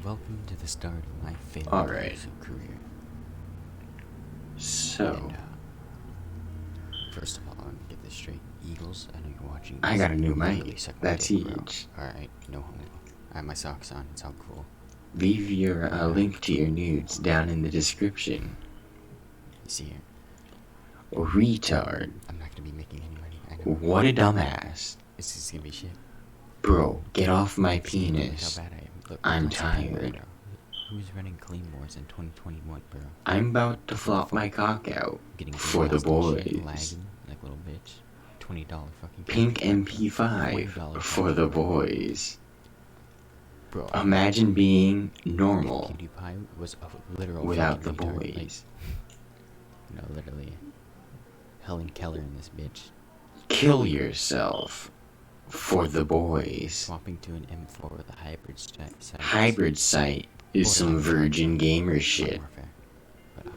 welcome to the start of my failed Alright. music career. So, And, first of all, I'm gonna get this straight. Eagles, I know you're watching this. I got a new mic. Really suck my That's dick, bro. huge. Alright, no homo. I have my socks on, it's all cool. Leave your link to your nudes down in the description. You see here, Retard. I'm not gonna be making any money. I know. What a dumbass. This is gonna be shit. Bro, get off my Look penis. how bad I am. Look, I'm look how sick I am, tired. bro. Who's running Claymores in 2021, bro? I'm about to flop my cock out Getting for the lost and shit, boys. lagging like a little bitch. $20 fucking Pink $20 MP5 for the boys. Bro, Imagine being normal PewDiePie was a literal without the fucking retard. boys. Like, no, literally. Helen Keller in this bitch. Kill yourself for the boys. Swapping to an M4 with a hybrid sight. Hybrid sight is some virgin gamer shit. But,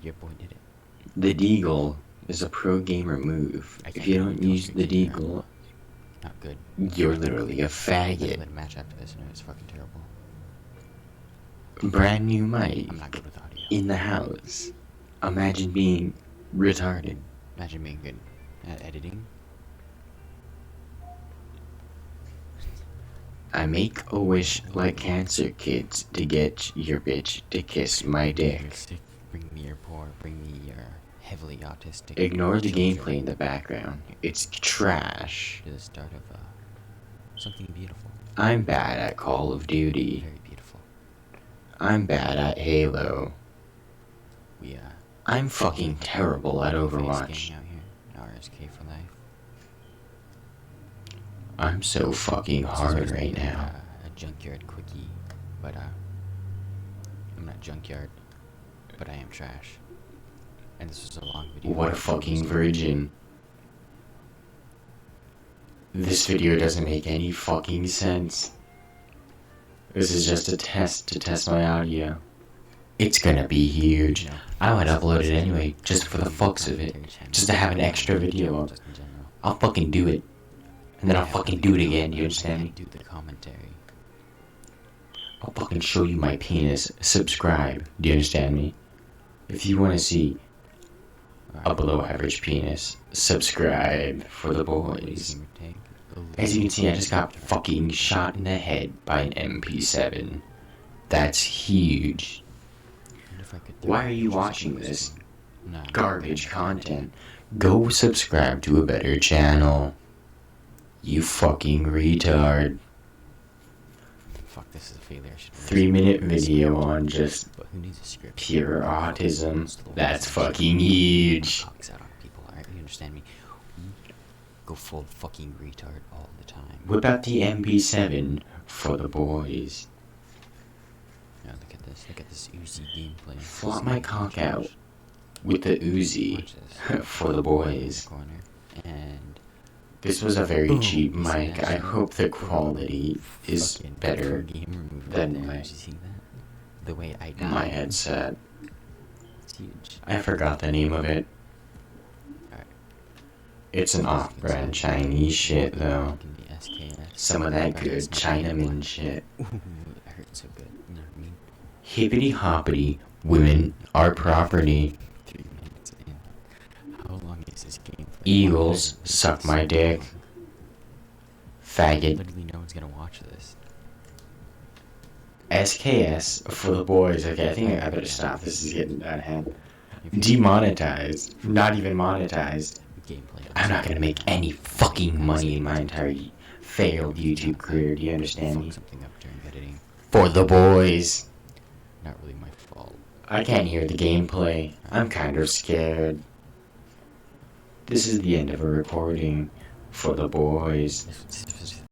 your boy did it. The Deagle is a pro gamer move. If you don't use the Deagle, Not good. you're literally a I faggot. let a match after this and it was fucking terrible. Brand new mic I'm not good with audio. in the house. Imagine being retarded. Imagine being good at editing. I make a wish like cancer kids to get your bitch to kiss my dick. Realistic. Bring me your poor. Bring me your heavily autistic. Ignore the children gameplay in the background. It's trash. To the start of something beautiful. I'm bad at Call of Duty. Very beautiful. I'm bad at Halo. We I'm fucking terrible at face Overwatch. gang out here. RSK for life. I'm so fucking This is hard supposed to right be now. A junkyard quickie, but I'm not junkyard, but I am trash. And this was a long video. What a fucking virgin. This video doesn't make any fucking sense. This is just a test to test my audio. It's gonna be huge. You know, I might upload it anyway, just for the fucks of it. Just to have an extra video up. Just in general. I'll fucking do it. And then I'll fucking do it again, you understand me? Do the commentary. I'll fucking show you my penis. Subscribe. Do you understand me? If you wanna see a below average penis, subscribe for the boys. Gamer tag. As you can see, I just got fucking shot in the head by an MP7. That's huge. Wonder if I could throw Why are you pictures watching of this one. No, garbage content? Go subscribe to a better channel. You fucking retard. Fuck, this is a failure. I should 3-minute video on just But who needs a script? pure autism. That's fucking huge. Cocks out on people, alright? You understand me? We go full fucking retard all the time. Whip out the MP7 for the boys. Yeah, look at this. Look at this Uzi gameplay. Flop my cock out with the Uzi Watch this. for the boys. Corner. And This was a very boom, cheap you see mic. that I shit? hope the quality is fucking better pro gamer move than right there. my- Did you see that? The way I died. my headset. It's huge. I forgot the name of it. Alright. It's an off-brand Chinese shit though. Fucking the SKS. Some of that Alright, good it's not bad. Chinaman shit. Ooh, it hurts so good. You know what I mean? Hippity hoppity, women are property. 3 minutes in. How long is this game? Eagles, suck my dick. Faggot. Literally no one's gonna watch this. SKS for the boys. Okay, I think I better stop. This is getting out of hand. Demonetized. Not even monetized. Gameplay. I'm not gonna make any fucking money in my entire failed YouTube career. Do you understand Fuck me? something up during editing. For the boys. Not really my fault. I can't hear the gameplay. I'm kind of scared. This is the end of a recording for the boys. This was